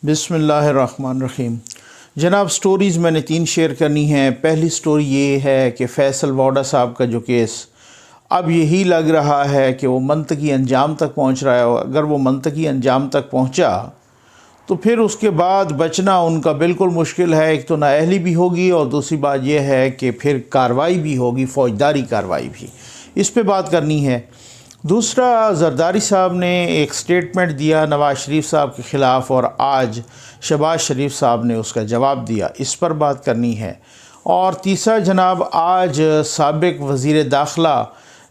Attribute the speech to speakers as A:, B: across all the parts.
A: بسم اللہ الرحمن الرحیم۔ جناب سٹوریز میں نے 3 شیئر کرنی ہیں۔ پہلی سٹوری یہ ہے کہ فیصل ووڈا صاحب کا جو کیس اب یہی لگ رہا ہے کہ وہ منطقی انجام تک پہنچ رہا ہے۔ اگر وہ منطقی انجام تک پہنچا تو پھر اس کے بعد بچنا ان کا بالکل مشکل ہے۔ ایک تو نااہلی بھی ہوگی اور دوسری بات یہ ہے کہ پھر کارروائی بھی ہوگی، فوجداری کارروائی بھی، اس پہ بات کرنی ہے۔ دوسرا، زرداری صاحب نے ایک سٹیٹمنٹ دیا نواز شریف صاحب کے خلاف اور آج شہباز شریف صاحب نے اس کا جواب دیا، اس پر بات کرنی ہے۔ اور تیسرا جناب، آج سابق وزیر داخلہ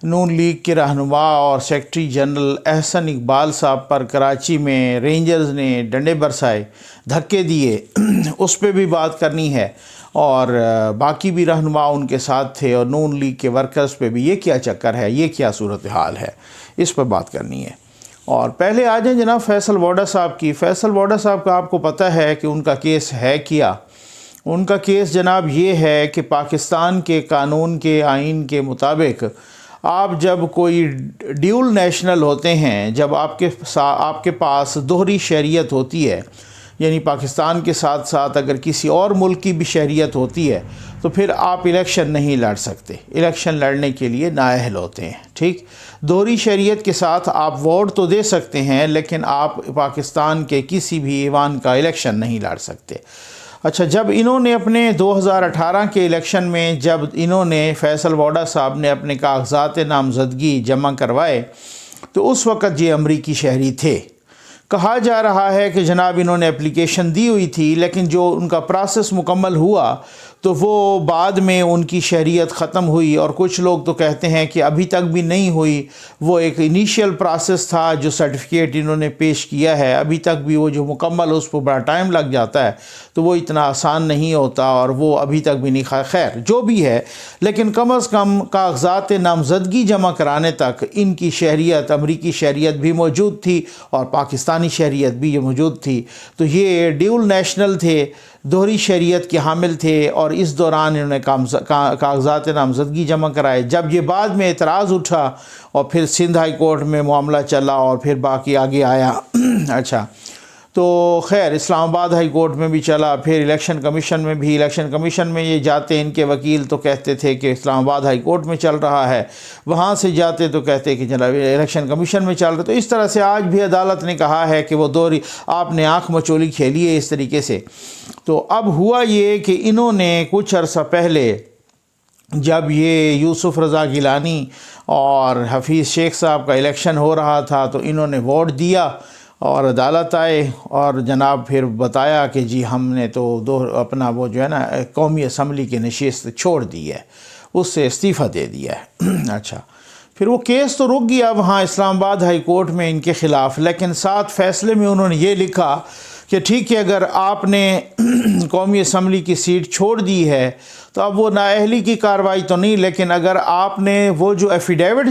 A: نون لیگ کے رہنما اور سیکرٹری جنرل احسن اقبال صاحب پر کراچی میں رینجرز نے ڈنڈے برسائے، دھکے دیے، اس پہ بھی بات کرنی ہے۔ اور باقی بھی رہنما ان کے ساتھ تھے اور نون لیگ کے ورکرز پہ بھی یہ کیا چکر ہے، یہ کیا صورتحال ہے، اس پر بات کرنی ہے۔ اور پہلے آ جائیں جناب فیصل ووڈا صاحب کی۔ فیصل ووڈا صاحب کا آپ کو پتہ ہے کہ ان کا کیس ہے کیا۔ ان کا کیس جناب یہ ہے کہ پاکستان کے قانون کے آئین کے مطابق آپ جب کوئی ڈیول نیشنل ہوتے ہیں، جب آپ کے پاس دوہری شہریت ہوتی ہے، یعنی پاکستان کے ساتھ ساتھ اگر کسی اور ملک کی بھی شہریت ہوتی ہے تو پھر آپ الیکشن نہیں لڑ سکتے، الیکشن لڑنے کے لیے نااہل ہوتے ہیں۔ ٹھیک، دوہری شہریت کے ساتھ آپ ووٹ تو دے سکتے ہیں لیکن آپ پاکستان کے کسی بھی ایوان کا الیکشن نہیں لڑ سکتے۔ اچھا، جب انہوں نے اپنے 2018 کے الیکشن میں جب انہوں نے فیصل ووڈا صاحب نے اپنے کاغذات نامزدگی جمع کروائے تو اس وقت یہ امریکی شہری تھے۔ کہا جا رہا ہے کہ جناب انہوں نے اپلیکیشن دی ہوئی تھی لیکن جو ان کا پروسیس مکمل ہوا تو وہ بعد میں ان کی شہریت ختم ہوئی، اور کچھ لوگ تو کہتے ہیں کہ ابھی تک بھی نہیں ہوئی۔ وہ ایک انیشیل پروسیس تھا جو سرٹیفکیٹ انہوں نے پیش کیا ہے، ابھی تک بھی وہ جو مکمل اس پر بڑا ٹائم لگ جاتا ہے، تو وہ اتنا آسان نہیں ہوتا اور وہ ابھی تک بھی نہیں۔ خیر جو بھی ہے، لیکن کم از کم کاغذات نامزدگی جمع کرانے تک ان کی شہریت، امریکی شہریت بھی موجود تھی اور پاکستانی شہریت بھی موجود تھی۔ تو یہ ڈیول نیشنل تھے، دوہری شہریت کے حامل تھے، اور اس دوران انہوں نے کاغذات نامزدگی جمع کرائے۔ جب یہ بعد میں اعتراض اٹھا اور پھر سندھ ہائی کورٹ میں معاملہ چلا اور پھر باقی آگے آیا، اچھا تو خیر اسلام آباد ہائی کورٹ میں بھی چلا، پھر الیکشن کمیشن میں بھی۔ الیکشن کمیشن میں یہ جاتے، ان کے وکیل تو کہتے تھے کہ اسلام آباد ہائی کورٹ میں چل رہا ہے، وہاں سے جاتے تو کہتے کہ جناب الیکشن کمیشن میں چل رہا۔ تو اس طرح سے آج بھی عدالت نے کہا ہے کہ وہ دوہری آپ نے آنکھ مچولی کھیلی ہے اس طریقے سے۔ تو اب ہوا یہ کہ انہوں نے کچھ عرصہ پہلے جب یہ یوسف رضا گیلانی اور حفیظ شیخ صاحب کا الیکشن ہو رہا تھا تو انہوں نے ووٹ دیا اور عدالت آئے اور جناب پھر بتایا کہ جی ہم نے تو اپنا وہ جو ہے نا قومی اسمبلی کی نشست چھوڑ دی ہے، اس سے استعفیٰ دے دیا ہے۔ اچھا، پھر وہ کیس تو رک گیا وہاں اسلام آباد ہائی کورٹ میں ان کے خلاف، لیکن ساتھ فیصلے میں انہوں نے یہ لکھا کہ ٹھیک ہے اگر آپ نے قومی اسمبلی کی سیٹ چھوڑ دی ہے تو اب وہ نااہلی کی کارروائی تو نہیں، لیکن اگر آپ نے وہ جو ایفیڈیوٹ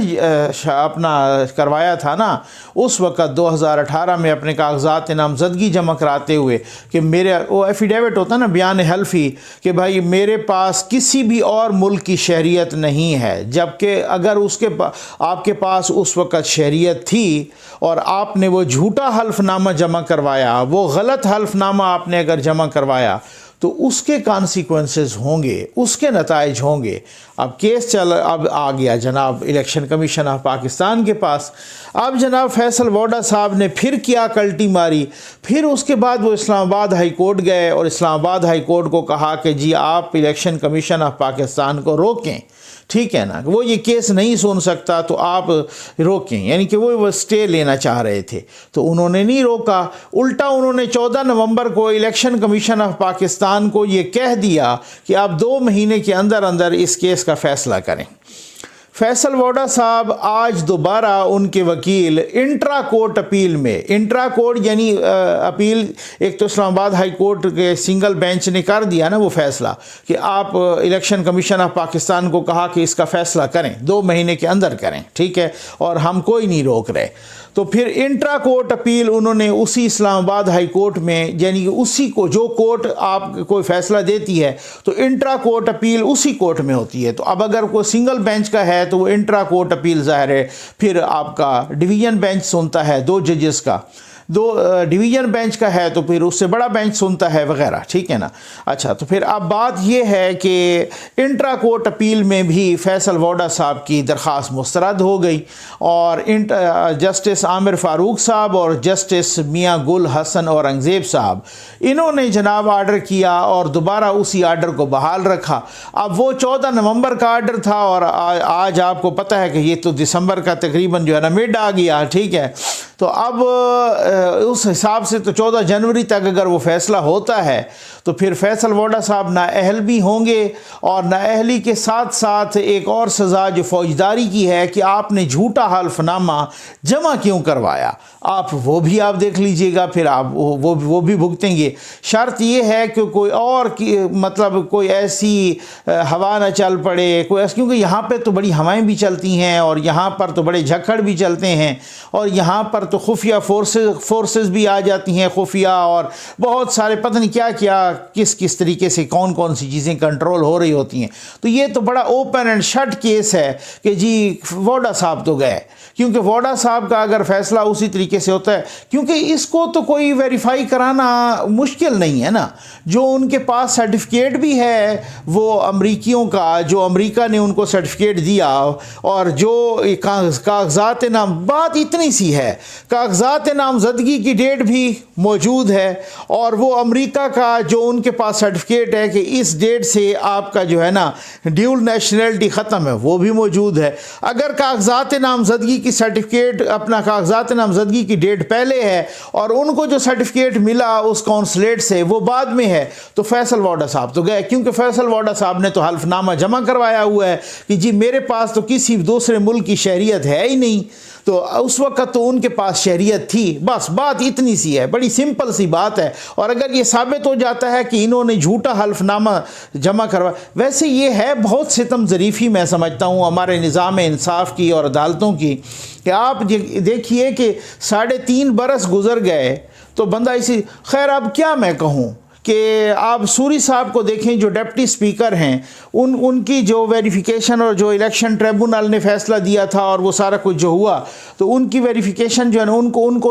A: اپنا کروایا تھا نا اس وقت 2018 میں اپنے کاغذات نامزدگی جمع کراتے ہوئے کہ میرے وہ ایفیڈیوٹ ہوتا نا بیان حلفی کہ بھائی میرے پاس کسی بھی اور ملک کی شہریت نہیں ہے، جبکہ اگر آپ کے پاس اس وقت شہریت تھی اور آپ نے وہ جھوٹا حلف نامہ جمع کروایا، وہ غلط حلف نامہ آپ نے اگر جمع کروایا تو اس کے کانسیکوینسز ہوں گے، اس کے نتائج ہوں گے۔ اب کیس اب آ گیا جناب الیکشن کمیشن آف پاکستان کے پاس۔ اب جناب فیصل ووڈا صاحب نے پھر کیا کلٹی ماری، پھر اس کے بعد وہ اسلام آباد ہائی کورٹ گئے اور اسلام آباد ہائی کورٹ کو کہا کہ جی آپ الیکشن کمیشن آف پاکستان کو روکیں، ٹھیک ہے نا، وہ یہ کیس نہیں سن سکتا تو آپ روکیں، یعنی کہ وہ سٹے لینا چاہ رہے تھے تو انہوں نے نہیں روکا، الٹا انہوں نے 14 نومبر کو الیکشن کمیشن آف پاکستان کو یہ کہہ دیا کہ آپ 2 مہینے کے اندر اندر اس کیس کا فیصلہ کریں۔ فیصل ووڈا صاحب آج دوبارہ ان کے وکیل انٹرا کورٹ اپیل میں، انٹرا کورٹ یعنی اپیل، ایک تو اسلام آباد ہائی کورٹ کے سنگل بینچ نے کر دیا نا وہ فیصلہ کہ آپ الیکشن کمیشن آف پاکستان کو کہا کہ اس کا فیصلہ کریں، 2 مہینے کے اندر کریں، ٹھیک ہے، اور ہم کوئی نہیں روک رہے۔ تو پھر انٹرا کورٹ اپیل انہوں نے اسی اسلام آباد ہائی کورٹ میں، یعنی کہ اسی کو جو کورٹ آپ کوئی فیصلہ دیتی ہے تو انٹرا کورٹ اپیل اسی کورٹ میں ہوتی ہے۔ تو اب اگر کوئی سنگل بینچ کا ہے تو وہ انٹرا کورٹ اپیل ظاہر ہے پھر آپ کا ڈویژن بینچ سنتا ہے 2 ججز کا، ڈویژن بینچ کا ہے تو پھر اس سے بڑا بینچ سنتا ہے وغیرہ، ٹھیک ہے نا۔ اچھا، تو پھر اب بات یہ ہے کہ انٹرا کورٹ اپیل میں بھی فیصل ووڈا صاحب کی درخواست مسترد ہو گئی، اور جسٹس عامر فاروق صاحب اور جسٹس میاں گل حسن اورنگزیب صاحب، انہوں نے جناب آرڈر کیا اور دوبارہ اسی آرڈر کو بحال رکھا۔ اب وہ 14 نومبر کا آرڈر تھا، اور آج آپ کو پتہ ہے کہ یہ تو دسمبر کا تقریباً جو ہے نا مڈ آ گیا، ٹھیک ہے۔ تو اب اس حساب سے تو 14 جنوری تک اگر وہ فیصلہ ہوتا ہے تو پھر فیصل ووڈا صاحب نااہل بھی ہوں گے، اور نااہلی کے ساتھ ساتھ ایک اور سزا جو فوجداری کی ہے کہ آپ نے جھوٹا حلف نامہ جمع کیوں کروایا، آپ وہ بھی آپ دیکھ لیجئے گا، پھر آپ وہ بھی بھگتیں گے۔ شرط یہ ہے کہ کوئی اور مطلب کوئی ایسی ہوا نہ چل پڑے، کیونکہ یہاں پہ تو بڑی ہوائیں بھی چلتی ہیں، اور یہاں پر تو بڑے جھکڑ بھی چلتے ہیں، اور یہاں پر تو خفیہ فورسز بھی آ جاتی ہیں، خفیہ، اور بہت سارے پتہ نہیں کیا کیا کس طریقے سے کون سی چیزیں کنٹرول ہو رہی ہوتی ہیں۔ تو یہ تو بڑا اوپن اینڈ شٹ کیس ہے کہ جی ووڈا صاحب تو گئے، کیونکہ ووڈا صاحب کا اگر فیصلہ اسی طریقے سے ہوتا ہے، کیونکہ اس کو تو کوئی ویریفائی کرانا مشکل نہیں ہے نا، جو ان کے پاس سرٹیفکیٹ بھی ہے وہ امریکیوں کا، جو امریکہ نے ان کو سرٹیفکیٹ دیا، اور جو کاغذات بات اتنی سی ہے، کاغذات نامزدگی کی ڈیٹ بھی موجود ہے، اور وہ امریکہ کا جو ان کے پاس سرٹیفکیٹ ہے کہ اس ڈیٹ سے آپ کا جو ہے نا ڈیول نیشنلٹی ختم ہے، وہ بھی موجود ہے۔ اگر کاغذات نامزدگی کی سرٹیفکیٹ، اپنا کاغذات نامزدگی کی ڈیٹ پہلے ہے، اور ان کو جو سرٹیفکیٹ ملا اس کونسلیٹ سے وہ بعد میں ہے، تو فیصل ووڈا صاحب تو گئے، کیونکہ فیصل ووڈا صاحب نے تو حلف نامہ جمع کروایا ہوا ہے کہ جی میرے پاس تو کسی دوسرے ملک کی شہریت ہے ہی نہیں، تو اس وقت تو ان کے پاس شہریت تھی، بس بات اتنی سی ہے، بڑی سمپل سی بات ہے۔ اور اگر یہ ثابت ہو جاتا ہے کہ انہوں نے جھوٹا حلف نامہ جمع کروا، ویسے یہ ہے بہت ستم ظریفی میں سمجھتا ہوں ہمارے نظام انصاف کی اور عدالتوں کی، کہ آپ دیکھیے کہ 3.5 برس گزر گئے تو بندہ اسی، خیر اب کیا میں کہوں کہ آپ سوری صاحب کو دیکھیں جو ڈپٹی سپیکر ہیں، ان کی جو ویریفیکیشن اور جو الیکشن ٹریبونل نے فیصلہ دیا تھا اور وہ سارا کچھ جو ہوا، تو ان کی ویریفیکیشن جو ہے نا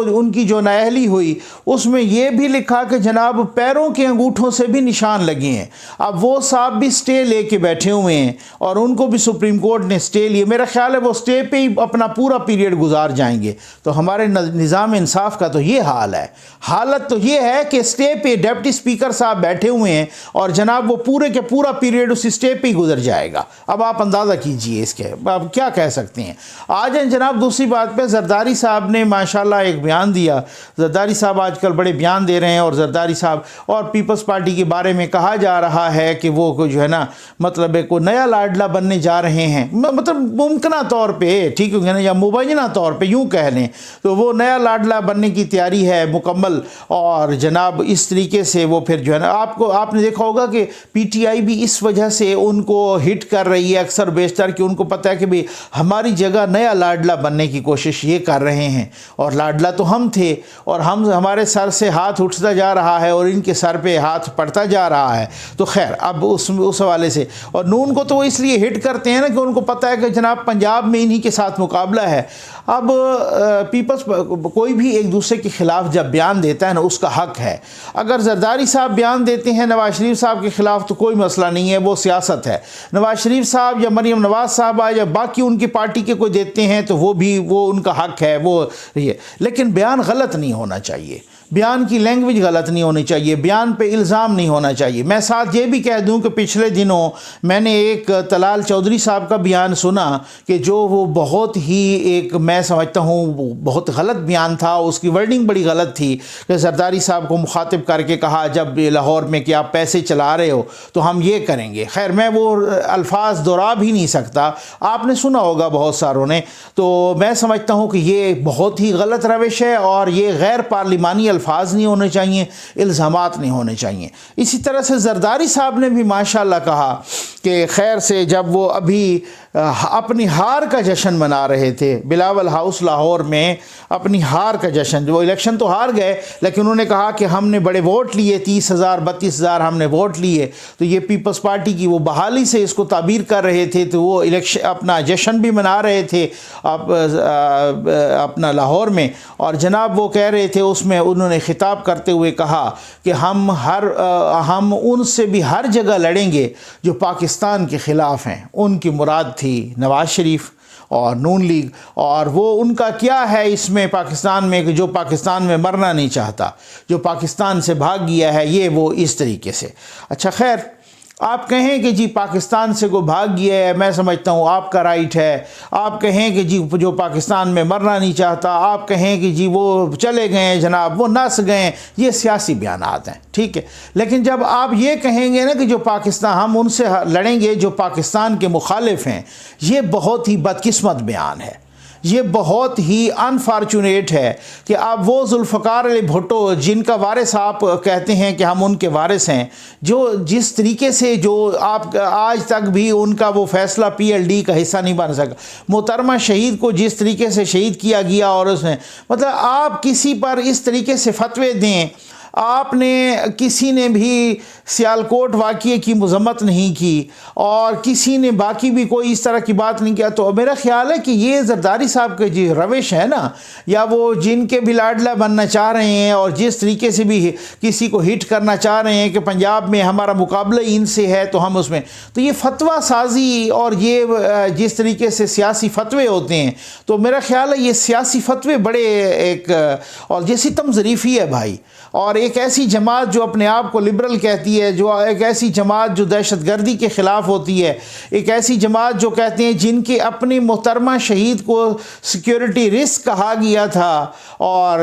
A: ان کی جو نااہلی ہوئی، اس میں یہ بھی لکھا کہ جناب پیروں کے انگوٹھوں سے بھی نشان لگے ہیں۔ اب وہ صاحب بھی سٹے لے کے بیٹھے ہوئے ہیں، اور ان کو بھی سپریم کورٹ نے سٹے لیے، میرا خیال ہے وہ سٹے پہ ہی اپنا پورا پیریڈ گزار جائیں گے۔ تو ہمارے نظام انصاف کا تو یہ حال ہے، حالت تو یہ ہے کہ سٹے پہ ڈپٹی سپیکر صاحب بیٹھے ہوئے ہیں، اور جناب وہ پورے کے پورا پیریڈ اسی سٹے پہ ہی گزر جائے گا۔ اب آپ اندازہ کیجئے اس کے، اب کیا کہہ سکتے ہیں۔ آ جائیں جناب دوسری بات پہ، زرداری صاحب نے ماشاءاللہ ایک بیان دیا۔ زرداری صاحب آج کل بڑے بیان دے رہے ہیں، اور زرداری صاحب اور پیپلز پارٹی کے بارے میں کہا جا رہا ہے کہ وہ جو ہے نا مطلب کوئی نیا لاڈلا بننے جا رہے ہیں، مطلب ممکنہ طور پہ، ٹھیک ہے نا، یا مبینہ طور پہ یوں کہہ لیں تو وہ نیا لاڈلا بننے کی تیاری ہے مکمل، اور جناب اس طریقے سے وہ پھر جو ہے نا آپ نے دیکھا ہوگا کہ پی ٹی آئی بھی اس وجہ سے ان کو ہٹ کر رہی ہے اکثر بیشتر، کہ ان کو پتہ ہے کہ بھی ہماری جگہ نیا لاڈلا بننے کی کوشش یہ کر رہے ہیں، اور لاڈلا تو ہم تھے، اور ہمارے سر سے ہاتھ اٹھتا جا رہا ہے اور ان کے سر پہ ہاتھ پڑتا جا رہا ہے۔ تو خیر اب اس حوالے سے، اور نون کو تو وہ اس لیے ہٹ کرتے ہیں نا کہ ان کو پتہ ہے کہ جناب پنجاب میں انہی کے ساتھ مقابلہ ہے۔ اب پیپلز کوئی بھی ایک دوسرے کے خلاف جب بیان دیتا ہے نا، اس کا حق ہے۔ اگر زرداری صاحب بیان دیتے ہیں نواز شریف صاحب کے خلاف تو کوئی مسئلہ نہیں ہے، وہ سیاست ہے۔ نواز شریف صاحب یا مریم نواز صاحب یا باقی ان کی پارٹی کے کوئی دیتے ہیں تو وہ ان کا حق ہے، وہ یہ، لیکن بیان غلط نہیں ہونا چاہیے، بیان کی لینگویج غلط نہیں ہونی چاہیے، بیان پہ الزام نہیں ہونا چاہیے۔ میں ساتھ یہ بھی کہہ دوں کہ پچھلے دنوں میں نے ایک طلال چودھری صاحب کا بیان سنا کہ جو وہ بہت ہی ایک میں سمجھتا ہوں بہت غلط بیان تھا، اس کی ورڈنگ بڑی غلط تھی، کہ زرداری صاحب کو مخاطب کر کے کہا جب لاہور میں کہ آپ پیسے چلا رہے ہو تو ہم یہ کریں گے۔ خیر میں وہ الفاظ دہرا بھی نہیں سکتا، آپ نے سنا ہوگا بہت ساروں نے۔ تو میں سمجھتا ہوں کہ یہ بہت ہی غلط روش ہے، اور یہ غیر پارلیمانی الفاظ نہیں ہونے چاہیے، الزامات نہیں ہونے چاہیے۔ اسی طرح سے زرداری صاحب نے بھی ماشاءاللہ کہا کہ خیر سے جب وہ ابھی اپنی ہار کا جشن منا رہے تھے بلاول ہاؤس لاہور میں، اپنی ہار کا جشن، وہ الیکشن تو ہار گئے لیکن انہوں نے کہا کہ ہم نے بڑے ووٹ لیے، 30,000 32,000 ہم نے ووٹ لیے، تو یہ پیپلز پارٹی کی وہ بحالی سے اس کو تعبیر کر رہے تھے، تو وہ الیکشن اپنا جشن بھی منا رہے تھے اپنا لاہور میں، اور جناب وہ کہہ رہے تھے، اس میں انہوں نے خطاب کرتے ہوئے کہا کہ ہم ان سے بھی ہر جگہ لڑیں گے جو پاکستان کے خلاف ہیں۔ ان کی مراد تھی نواز شریف اور نون لیگ، اور وہ ان کا کیا ہے اس میں پاکستان میں کہ جو پاکستان میں مرنا نہیں چاہتا، جو پاکستان سے بھاگ گیا ہے، یہ وہ اس طریقے سے۔ اچھا خیر، آپ کہیں کہ جی پاکستان سے کو بھاگ گیا ہے، میں سمجھتا ہوں آپ کا رائٹ ہے۔ آپ کہیں کہ جی جو پاکستان میں مرنا نہیں چاہتا، آپ کہیں کہ جی وہ چلے گئے ہیں جناب، وہ نس گئے ہیں، یہ سیاسی بیانات ہیں، ٹھیک ہے۔ لیکن جب آپ یہ کہیں گے نا کہ جو پاکستان، ہم ان سے لڑیں گے جو پاکستان کے مخالف ہیں، یہ بہت ہی بدقسمت بیان ہے، یہ بہت ہی انفارچونیٹ ہے کہ آپ وہ ذوالفقار علی بھٹو جن کا وارث آپ کہتے ہیں کہ ہم ان کے وارث ہیں، جو جس طریقے سے جو آپ آج تک بھی ان کا وہ فیصلہ PLD کا حصہ نہیں بن سکا، محترمہ شہید کو جس طریقے سے شہید کیا گیا، اور اس نے مطلب آپ کسی پر اس طریقے سے فتوے دیں، آپ نے کسی نے بھی سیالکوٹ واقعے کی مذمت نہیں کی اور کسی نے باقی بھی کوئی اس طرح کی بات نہیں کیا، تو میرا خیال ہے کہ یہ زرداری صاحب کے جو روش ہے نا، یا وہ جن کے بھی لاڈلا بننا چاہ رہے ہیں اور جس طریقے سے بھی کسی کو ہٹ کرنا چاہ رہے ہیں کہ پنجاب میں ہمارا مقابلہ ان سے ہے تو ہم اس میں، تو یہ فتویٰ سازی اور یہ جس طریقے سے سیاسی فتوے ہوتے ہیں، تو میرا خیال ہے یہ سیاسی فتوے بڑے ایک اور یہ ستم ظریفی ہے بھائی، اور ایک ایسی جماعت جو اپنے آپ کو لبرل کہتی ہے، جو ایک ایسی جماعت جو دہشت گردی کے خلاف ہوتی ہے، ایک ایسی جماعت جو کہتے ہیں جن کے اپنی محترمہ شہید کو سیکیورٹی رسک کہا گیا تھا، اور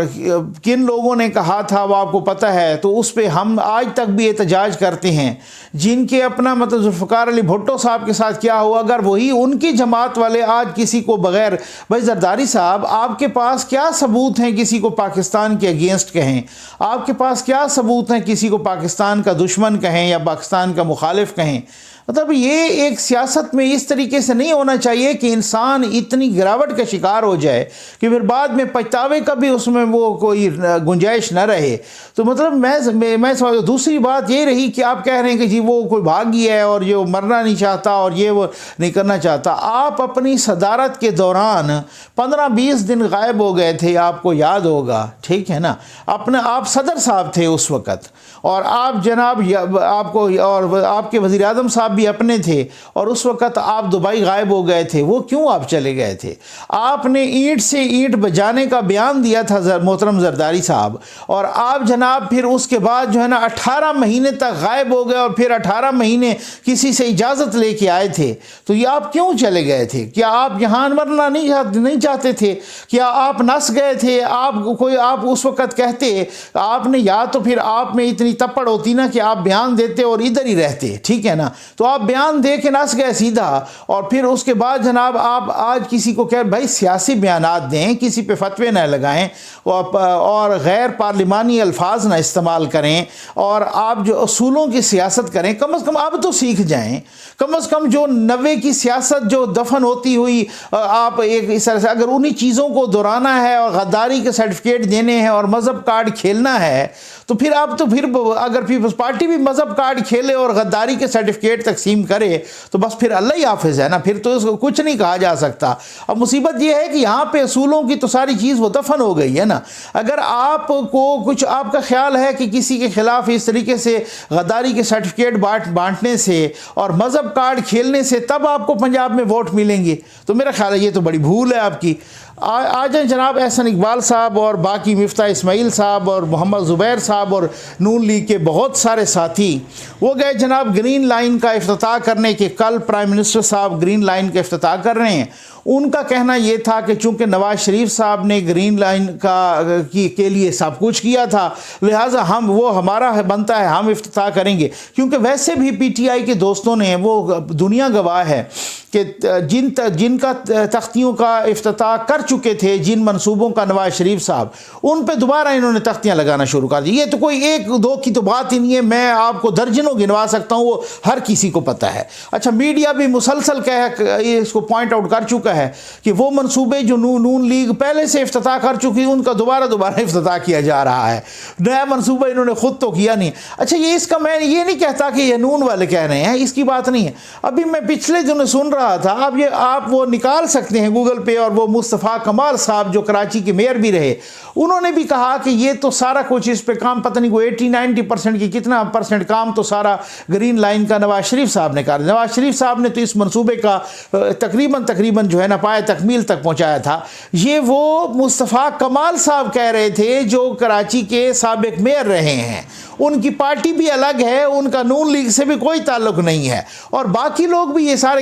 A: کن لوگوں نے کہا تھا وہ آپ کو پتہ ہے، تو اس پہ ہم آج تک بھی احتجاج کرتے ہیں، جن کے اپنا مطلب ذوالفقار علی بھٹو صاحب کے ساتھ کیا ہوا، اگر وہی ان کی جماعت والے آج کسی کو بغیر، بھائی زرداری صاحب آپ کے پاس کیا ثبوت ہیں کسی کو پاکستان کے اگینسٹ کہیں؟ آپ کے پاس کیا ثبوت ہیں کسی کو پاکستان کا دشمن کہیں یا پاکستان کا مخالف کہیں؟ مطلب یہ ایک سیاست میں اس طریقے سے نہیں ہونا چاہیے کہ انسان اتنی گراوٹ کا شکار ہو جائے کہ پھر بعد میں پچھتاوے کا بھی اس میں وہ کوئی گنجائش نہ رہے۔ تو مطلب میں دوسری بات یہ رہی کہ آپ کہہ رہے ہیں کہ جی وہ کوئی بھاگ گیا ہے اور یہ مرنا نہیں چاہتا اور یہ وہ نہیں کرنا چاہتا۔ آپ اپنی صدارت کے دوران 15-20 دن غائب ہو گئے تھے، آپ کو یاد ہوگا، ٹھیک ہے نا، آپ صدر صاحب تھے اس وقت، اور آپ جناب آپ کو اور آپ کے وزیر اعظم صاحب بھی اپنے تھے، اور اس وقت آپ دبئی غائب ہو گئے تھے۔ وہ کیوں آپ چلے گئے تھے؟ آپ نے اینٹ سے اینٹ بجانے کا بیان دیا تھا محترم زرداری صاحب، اور آپ جناب پھر اس کے بعد جو ہے نا 18 مہینے تک غائب ہو گئے، اور پھر 18 مہینے کسی سے اجازت لے کے آئے تھے۔ تو یہ آپ کیوں چلے گئے تھے؟ کیا آپ یہاں مرنا نہیں چاہتے تھے؟ کیا آپ نس گئے تھے؟ آپ اس وقت کہتے آپ نے، یا تو پھر آپ میں اتنی تپڑ ہوتی نا کہ آپ بیان دیتے اور ادھر ہی رہتے، ٹھیک ہے نا، تو آپ بیان دے کے نس گئے سیدھا، اور پھر اس کے بعد جناب آپ آج کسی کو کہہ بھائی سیاسی بیانات دیں، کسی پہ فتوے نہ لگائیں اور غیر پارلیمانی الفاظ نہ استعمال کریں، اور آپ جو اصولوں کی سیاست کریں، کم از کم اب تو سیکھ جائیں، کم از کم جو 90 کی سیاست جو دفن ہوتی ہوئی آپ ایک اس طرح سے اگر انہی چیزوں کو دہرانا ہے اور غداری کے سرٹیفکیٹ دینے ہیں اور مذہب کارڈ کھیلنا ہے، تو پھر اگر پیپلز پارٹی بھی مذہب کارڈ کھیلے اور غداری کے سرٹیفکیٹ تقسیم کرے تو بس پھر اللہ ہی حافظ ہے نا، پھر تو اس کو کچھ نہیں کہا جا سکتا۔ اب مصیبت یہ ہے کہ یہاں پہ اصولوں کی تو ساری چیز وہ دفن ہو گئی ہے نا۔ اگر آپ کو کچھ آپ کا خیال ہے کہ کسی کے خلاف اس طریقے سے غداری کے سرٹیفکیٹ بانٹنے سے اور مذہب کارڈ کھیلنے سے تب آپ کو پنجاب میں ووٹ ملیں گے، تو میرا خیال ہے یہ تو بڑی بھول ہے آپ کی۔ آ جائیں جناب احسن اقبال صاحب اور باقی مفتاح اسماعیل صاحب اور محمد زبیر صاحب اور نون لیگ کے بہت سارے ساتھی، وہ گئے جناب گرین لائن کا افتتاح کرنے کے، کل پرائم منسٹر صاحب گرین لائن کا افتتاح کر رہے ہیں۔ ان کا کہنا یہ تھا کہ چونکہ نواز شریف صاحب نے گرین لائن کے لیے سب کچھ کیا تھا، لہٰذا وہ ہمارا بنتا ہے، ہم افتتاح کریں گے، کیونکہ ویسے بھی پی ٹی آئی کے دوستوں نے، وہ دنیا گواہ ہے کہ جن کا تختیوں کا افتتاح کر چکے تھے، جن منصوبوں کا نواز شریف صاحب، ان پہ دوبارہ انہوں نے تختیاں لگانا شروع کر دی۔ یہ تو کوئی ایک دو کی تو بات ہی نہیں ہے، میں آپ کو درجنوں گنوا سکتا ہوں، وہ ہر کسی کو پتہ ہے۔ اچھا، میڈیا بھی مسلسل اس کو پوائنٹ آؤٹ کر چکا ہے کہ وہ منصوبے جو نون لیگ پہلے سے افتتاح کر چکی، ان کا دوبارہ افتتاح کیا جا رہا ہے، نیا منصوبہ انہوں نے خود تو کیا نہیں۔ اچھا، اس کا میں یہ نہیں کہتا کہ یہ نون والے کہہ رہے ہیں، اس کی بات نہیں ہے۔ ابھی میں پچھلے دنوں سن رہا تھا، اب یہ آپ وہ نکال سکتے ہیں گوگل پہ، اور وہ مصطفیٰ کمال صاحب جو کراچی کے میئر بھی رہے، انہوں نے بھی کہا کہ یہ تو سارا کچھ اس پہ کام پتہ نہیں کوئی 80-90% کی کتنا پرسنٹ کام تو سارا گرین لائن کا نواز شریف صاحب نے کر دیا۔ نواز شریف صاحب نے تو اس منصوبے کا تقریباً جو ہے نا پائے تکمیل تک پہنچایا تھا۔ یہ وہ مصطفیٰ کمال صاحب کہہ رہے تھے جو کراچی کے سابق میئر رہے ہیں، ان کی پارٹی بھی الگ ہے، ان کا نون لیگ سے بھی کوئی تعلق نہیں ہے، اور باقی لوگ بھی یہ سارے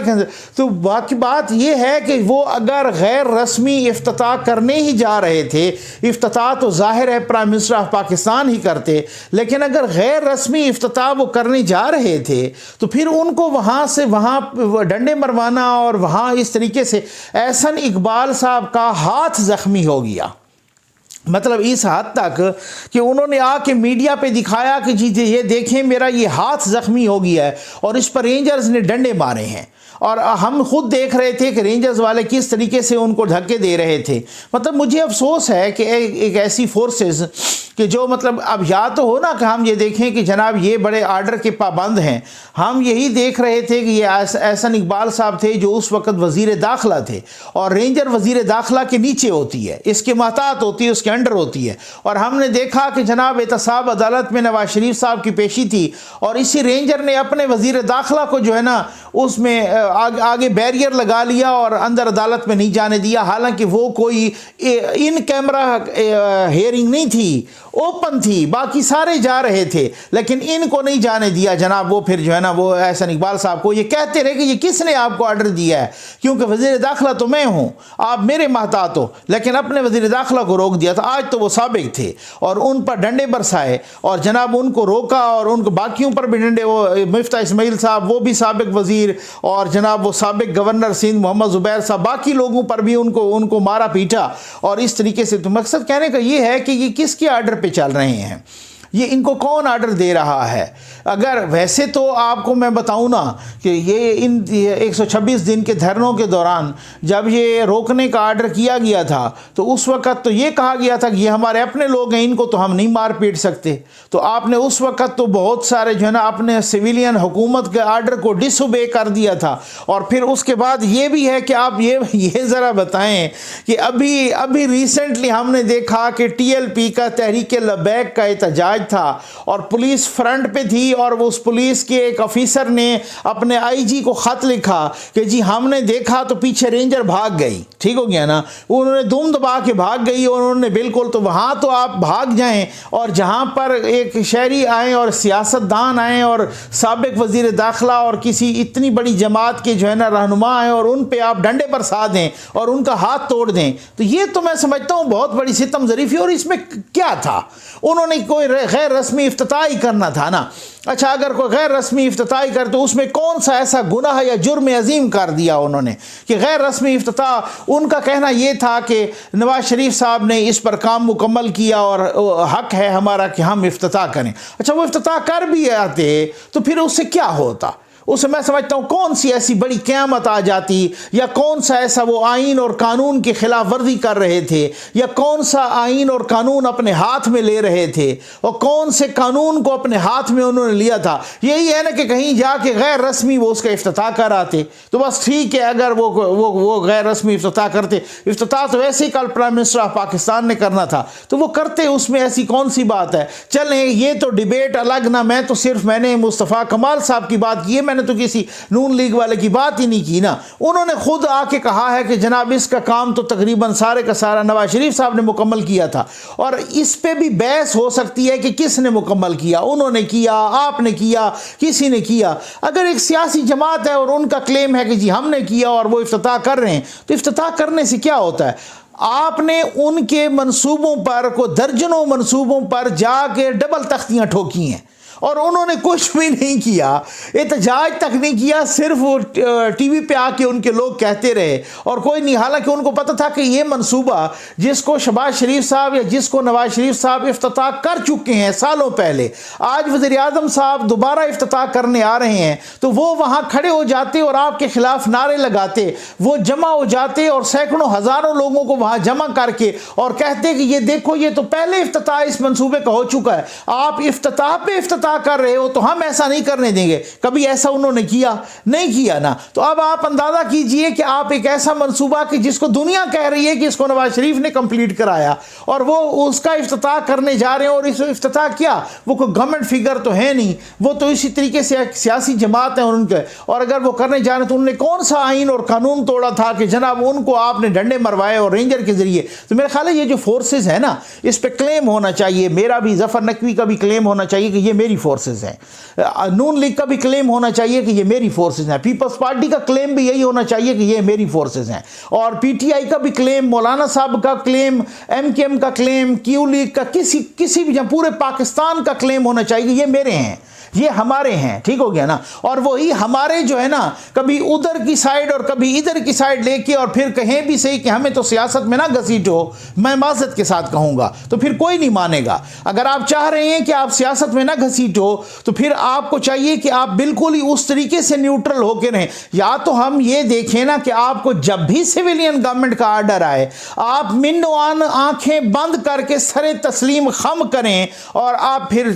A: تو باقی بات یہ ہے کہ وہ اگر غیر رسمی افتتاح کرنے ہی جا رہے تھے، افتتاح تو ظاہر ہے پرائم منسٹر آف پاکستان ہی کرتے، لیکن اگر غیر رسمی افتتاح وہ کرنے جا رہے تھے تو پھر ان کو وہاں سے وہاں ڈنڈے مروانا، اور وہاں اس طریقے سے احسن اقبال صاحب کا ہاتھ زخمی ہو گیا، مطلب اس حد تک کہ انہوں نے آ کے میڈیا پہ دکھایا کہ جی یہ دیکھیں میرا یہ ہاتھ زخمی ہو گیا ہے، اور اس پر رینجرز نے ڈنڈے مارے ہیں، اور ہم خود دیکھ رہے تھے کہ رینجرز والے کس طریقے سے ان کو دھکے دے رہے تھے۔ مطلب مجھے افسوس ہے کہ ایک ایسی فورسز کہ جو مطلب اب یا تو ہو نا کہ ہم یہ دیکھیں کہ جناب یہ بڑے آرڈر کے پابند ہیں، ہم یہی دیکھ رہے تھے کہ یہ احسن اقبال صاحب تھے جو اس وقت وزیر داخلہ تھے، اور رینجر وزیر داخلہ کے نیچے ہوتی ہے، اس کے محتاط ہوتی ہے، اس کے انڈر ہوتی ہے، اور ہم نے دیکھا کہ جناب احتساب عدالت میں نواز شریف صاحب کی پیشی تھی، اور اسی رینجر نے اپنے وزیر داخلہ کو جو ہے نا اس میں آگے بیریئر لگا لیا اور اندر عدالت میں نہیں جانے دیا، حالانکہ وہ کوئی ان کیمرہ ہیئرنگ نہیں تھی، اوپن تھی، باقی سارے جا رہے تھے، لیکن ان کو نہیں جانے دیا جناب۔ وہ پھر جو ہے نا وہ احسن اقبال صاحب کو یہ کہتے رہے کہ یہ کس نے آپ کو آرڈر دیا ہے، کیونکہ وزیر داخلہ تو میں ہوں، آپ میرے محتاط ہو، لیکن اپنے وزیر داخلہ کو روک دیا تھا۔ آج تو وہ سابق تھے اور ان پر ڈنڈے برسائے، اور جناب ان کو روکا، اور ان کو باقیوں پر بھی ڈنڈے، وہ مفتاح اسماعیل صاحب وہ بھی سابق وزیر، اور جناب وہ سابق گورنر سندھ محمد زبیر صاحب، باقی لوگوں پر بھی ان کو مارا پیٹا، اور اس طریقے سے۔ تو مقصد کہنے کا یہ ہے کہ یہ کس کے آرڈر پہ چل رہے ہیں، یہ ان کو کون آرڈر دے رہا ہے؟ اگر ویسے تو آپ کو میں بتاؤں نا کہ یہ ان 126 دن کے دھرنوں کے دوران جب یہ روکنے کا آرڈر کیا گیا تھا تو اس وقت تو یہ کہا گیا تھا کہ یہ ہمارے اپنے لوگ ہیں، ان کو تو ہم نہیں مار پیٹ سکتے، تو آپ نے اس وقت تو بہت سارے جو ہے نا اپنے سویلین حکومت کے آرڈر کو ڈس اوبے کر دیا تھا۔ اور پھر اس کے بعد یہ بھی ہے کہ آپ یہ ذرا بتائیں کہ ابھی ریسنٹلی ہم نے دیکھا کہ ٹی ایل پی کا تحریک لبیک کا احتجاج تھا، اور پولیس فرنٹ پہ تھی، اور وہ اس پولیس کے ایک افیسر نے اپنے آئی جی کو خط لکھا کہ جی ہم نے دیکھا تو پیچھے رینجر بھاگ گئی، ٹھیک ہو گیا نا، انہوں نے دم دبا کے بھاگ گئی، اور انہوں نے بالکل، تو وہاں تو آپ بھاگ جائیں، اور جہاں پر ایک شہری آئیں اور سیاستدان آئیں اور سابق وزیر داخلہ اور کسی اتنی بڑی جماعت کے جو ہے نا رہنما آئیں اور ان پہ آپ ڈنڈے برسا دیں اور ان کا ہاتھ توڑ دیں، تو یہ تو میں سمجھتا ہوں بہت بڑی ستم ظریفی۔ اور اس میں کیا تھا؟ انہوں نے کوئی غیر رسمی افتتاحی کرنا تھا نا۔ اچھا، اگر کوئی غیر رسمی افتتاحی کر تو اس میں کون سا ایسا گناہ یا جرم عظیم کر دیا انہوں نے کہ غیر رسمی افتتاح؟ ان کا کہنا یہ تھا کہ نواز شریف صاحب نے اس پر کام مکمل کیا اور حق ہے ہمارا کہ ہم افتتاح کریں۔ اچھا، وہ افتتاح کر بھی آتے تو پھر اس سے کیا ہوتا؟ اسے میں سمجھتا ہوں کون سی ایسی بڑی قیامت آ جاتی، یا کون سا ایسا وہ آئین اور قانون کی خلاف ورزی کر رہے تھے، یا کون سا آئین اور قانون اپنے ہاتھ میں لے رہے تھے، اور کون سے قانون کو اپنے ہاتھ میں انہوں نے لیا تھا؟ یہی ہے نا کہ کہیں جا کے غیر رسمی وہ اس کا افتتاح کر آتے تو بس ٹھیک ہے۔ اگر وہ غیر رسمی افتتاح کرتے، افتتاح تو ویسے ہی کل پرائم منسٹر آف پاکستان نے کرنا تھا تو وہ کرتے، اس میں ایسی کون سی بات ہے؟ چلیں یہ تو ڈیبیٹ الگ نا، میں نے مصطفیٰ کمال صاحب کی بات کی ہے، میں میں نے تو کسی نون لیگ والے کی بات ہی نہیں کی نا. انہوں نے خود آ کے کہا ہے کہ جناب اس کا کام تو تقریباً سارے کا سارا نواز شریف صاحب نے مکمل کیا تھا, اور اس پہ بھی بحث ہو سکتی ہے کہ کس نے مکمل کیا, انہوں نے کیا, آپ نے کیا, کسی نے کیا. اگر ایک سیاسی جماعت ہے اور ان کا کلیم ہے کہ جی ہم نے کیا اور وہ افتتاح کر رہے ہیں, تو افتتاح کرنے سے کیا ہوتا ہے؟ آپ نے ان کے منصوبوں پر کو درجنوں منصوبوں پر جا کے ڈبل تختیاں ٹھوکی ہیں, اور انہوں نے کچھ بھی نہیں کیا, احتجاج تک نہیں کیا, صرف وہ ٹی وی پہ آ کے ان کے لوگ کہتے رہے اور کوئی نہیں. حالانکہ ان کو پتہ تھا کہ یہ منصوبہ جس کو شہباز شریف صاحب یا جس کو نواز شریف صاحب افتتاح کر چکے ہیں سالوں پہلے, آج وزیر اعظم صاحب دوبارہ افتتاح کرنے آ رہے ہیں, تو وہ وہاں کھڑے ہو جاتے اور آپ کے خلاف نعرے لگاتے, وہ جمع ہو جاتے اور سینکڑوں ہزاروں لوگوں کو وہاں جمع کر کے اور کہتے کہ یہ دیکھو یہ تو پہلے افتتاح اس منصوبے کا ہو چکا ہے, آپ افتتاح پہ افتتاح کر رہے ہو تو ہم ایسا نہیں کرنے دیں گے. کبھی ایسا انہوں نے کیا نہیں کیا نا. تو اب آپ اندازہ کیجئے کہ آپ ایک ایسا منصوبہ کہ جس کو دنیا کہہ رہی ہے کہ اس کو نواز شریف نے کمپلیٹ کرایا, اور وہ اس کا افتتاح کرنے جا رہے ہیں, اور اس افتتاح کیا, وہ کوئی گورنمنٹ فگر تو ہے نہیں, وہ تو اسی طریقے سے ایک سیاسی جماعت ہے ان کے, اور اگر وہ کرنے جا رہے ہیں تو انہوں نے کون سا آئین اور قانون توڑا تھا کہ جناب ان کو آپ نے ڈنڈے مروائے اور رینجر کے ذریعے. تو میرا خیال ہے یہ جو فورسز ہیں نا, اس پہ کلیم ہونا چاہیے. میرا بھی ظفر نقوی کا بھی کلیم ہونا چاہیے کہ یہ میری فورسز ہیں, نون لیگ کا بھی کلیم ہونا چاہیے کہ یہ میری فورسز ہیں, پیپلز پارٹی کا کلیم بھی یہی ہونا چاہیے کہ یہ میری فورسز ہیں, اور پی ٹی آئی کا بھی کلیم, مولانا صاحب کا کلیم, ایم کے ایم کا کلیم, کیو لیگ کا, کسی بھی پورے پاکستان کا کلیم ہونا چاہیے کہ یہ میرے ہیں, یہ ہمارے ہیں. ٹھیک ہو گیا نا. اور وہی ہمارے جو ہے نا کبھی ادھر کی سائیڈ اور کبھی ادھر کی سائیڈ لے کے اور پھر کہیں بھی صحیح کہ ہمیں تو سیاست میں نہ گھسیٹو, میں معذرت کے ساتھ کہوں گا, تو پھر کوئی نہیں مانے گا. اگر آپ چاہ رہے ہیں کہ آپ سیاست میں نہ گھسیٹو تو پھر آپ کو چاہیے کہ آپ بالکل ہی اس طریقے سے نیوٹرل ہو کے رہیں. یا تو ہم یہ دیکھیں نا کہ آپ کو جب بھی سویلین گورنمنٹ کا آرڈر آئے آپ منوان آنکھیں بند کر کے سر تسلیم خم کریں, اور آپ پھر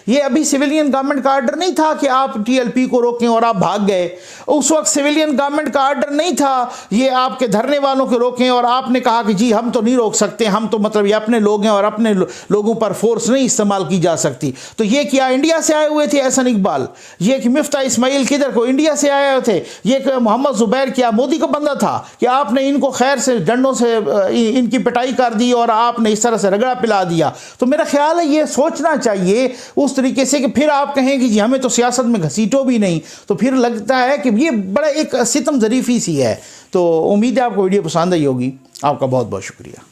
A: یہ ابھی سویلین گورنمنٹ کا آرڈر نہیں تھا کہ آپ ٹی ایل پی کو روکیں اور آپ بھاگ گئے. اس وقت سویلین گورنمنٹ کا آرڈر نہیں تھا یہ آپ کے دھرنے والوں کو روکیں اور آپ نے کہا کہ جی ہم تو نہیں روک سکتے, ہم تو مطلب یہ اپنے لوگ ہیں اور اپنے لوگوں پر فورس نہیں استعمال کی جا سکتی. تو یہ کیا انڈیا سے آئے ہوئے تھے احسن اقبال, یہ کہ مفتاح اسماعیل کدھر کو انڈیا سے آئے ہوئے تھے, یہ کہ محمد زبیر کیا مودی کا بندہ تھا کہ آپ نے ان کو خیر سے ڈنڈوں سے ان کی پٹائی کر دی اور آپ نے اس طرح سے رگڑا پلا دیا. تو میرا خیال ہے یہ سوچنا چاہیے اس طریقے سے کہ پھر آپ کہیں کہ جی ہمیں تو سیاست میں گھسیٹو بھی نہیں, تو پھر لگتا ہے کہ یہ بڑا ایک ستم ظریفی سی ہے. تو امید ہے آپ کو ویڈیو پسند آئی ہوگی. آپ کا بہت بہت شکریہ.